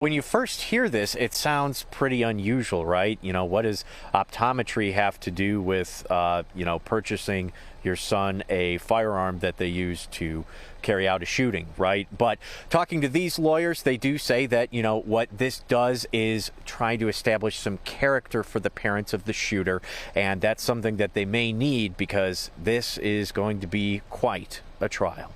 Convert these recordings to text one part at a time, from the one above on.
When you first hear this, it sounds pretty unusual, right? You know, what does optometry have to do with, purchasing your son a firearm that they use to carry out a shooting, right? But talking to these lawyers, they do say that, what this does is try to establish some character for the parents of the shooter. And that's something that they may need because this is going to be quite a trial.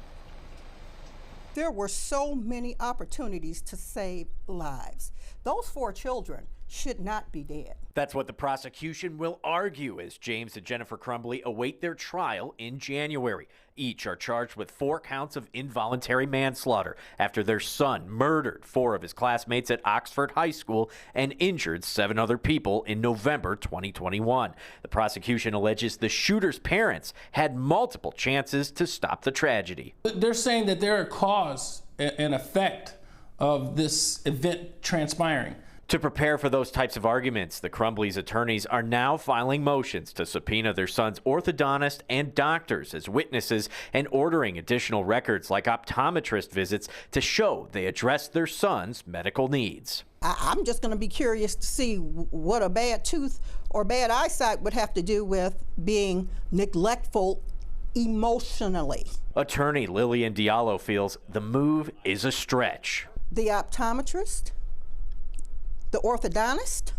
There were so many opportunities to save lives. Those 4 children should not be dead. That's what the prosecution will argue as James and Jennifer Crumbley await their trial in January. Each are charged with 4 counts of involuntary manslaughter after their son murdered 4 of his classmates at Oxford High School and injured 7 other people in November 2021. The prosecution alleges the shooter's parents had multiple chances to stop the tragedy. They're saying that they're a cause and effect of this event transpiring. To prepare for those types of arguments, the Crumbleys' attorneys are now filing motions to subpoena their son's orthodontist and doctors as witnesses and ordering additional records like optometrist visits to show they addressed their son's medical needs. I'm just going to be curious to see what a bad tooth or bad eyesight would have to do with being neglectful emotionally. Attorney Lillian Diallo feels the move is a stretch. The optometrist, the orthodontist,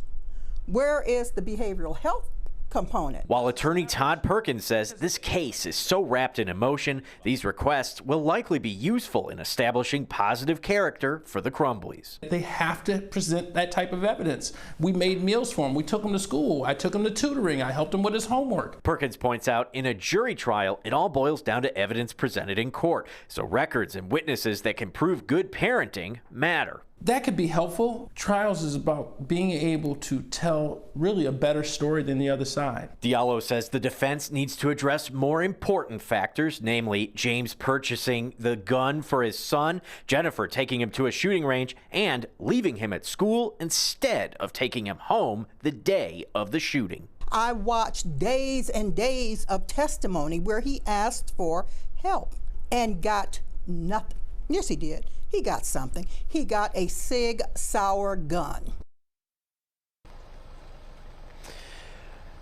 where is the behavioral health component? While attorney Todd Perkins says this case is so wrapped in emotion, these requests will likely be useful in establishing positive character for the Crumbleys. They have to present that type of evidence. We made meals for him. We took him to school. I took him to tutoring. I helped him with his homework. Perkins points out in a jury trial, it all boils down to evidence presented in court. So records and witnesses that can prove good parenting matter. That could be helpful. Trials is about being able to tell really a better story than the other side. Diallo says the defense needs to address more important factors, namely James purchasing the gun for his son, Jennifer taking him to a shooting range, and leaving him at school instead of taking him home the day of the shooting. I watched days and days of testimony where he asked for help and got nothing. Yes, he did. He got something. He got a Sig Sauer gun.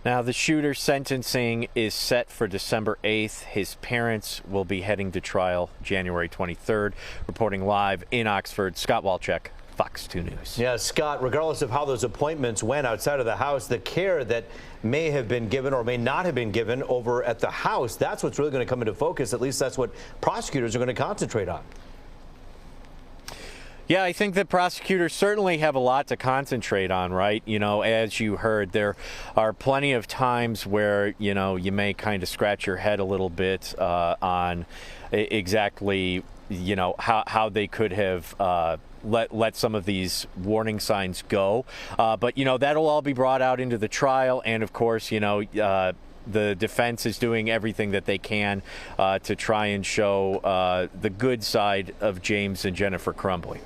Now, the shooter's sentencing is set for December 8th. His parents will be heading to trial January 23rd. Reporting live in Oxford, Scott Walczek, Fox 2 News. Yeah, Scott, regardless of how those appointments went outside of the house, the care that may have been given or may not have been given over at the house, that's what's really going to come into focus. At least that's what prosecutors are going to concentrate on. Yeah, I think that prosecutors certainly have a lot to concentrate on, right? As you heard, there are plenty of times where, you may kind of scratch your head a little bit on exactly, how they could have let some of these warning signs go. But, that'll all be brought out into the trial. And, of course, the defense is doing everything that they can to try and show the good side of James and Jennifer Crumbley.